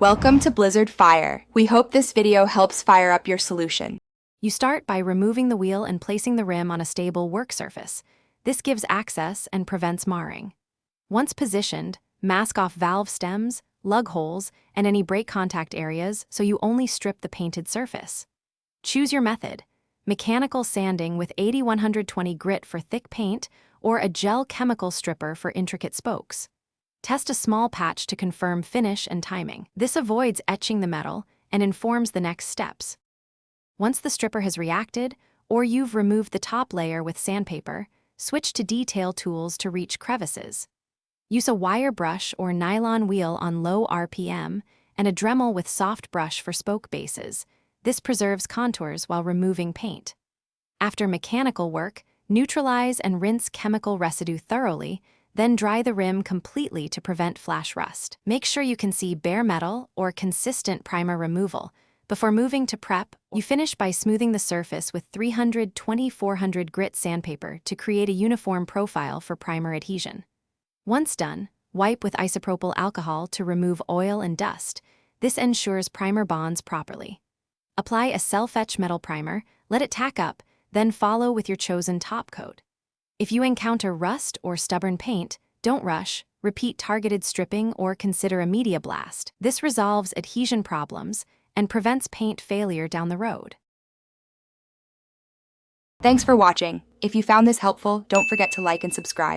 Welcome to Blizzard Fire. We hope this video helps fire up your solution. You start by removing the wheel and placing the rim on a stable work surface. This gives access and prevents marring. Once positioned, mask off valve stems, lug holes, and any brake contact areas so you only strip the painted surface. Choose your method: mechanical sanding with 80-120 grit for thick paint or a gel chemical stripper for intricate spokes. Test a small patch to confirm finish and timing. This avoids etching the metal and informs the next steps. Once the stripper has reacted, or you've removed the top layer with sandpaper, switch to detail tools to reach crevices. Use a wire brush or nylon wheel on low RPM and a Dremel with soft brush for spoke bases. This preserves contours while removing paint. After mechanical work, neutralize and rinse chemical residue thoroughly, then dry the rim completely to prevent flash rust. Make sure you can see bare metal or consistent primer removal. Before moving to prep, you finish by smoothing the surface with 320-400 grit sandpaper to create a uniform profile for primer adhesion. Once done, wipe with isopropyl alcohol to remove oil and dust. This ensures primer bonds properly. Apply a self-etch metal primer, let it tack up, then follow with your chosen top coat. If you encounter rust or stubborn paint, don't rush, repeat targeted stripping or consider a media blast. This resolves adhesion problems and prevents paint failure down the road. Thanks for watching. If you found this helpful, don't forget to like and subscribe.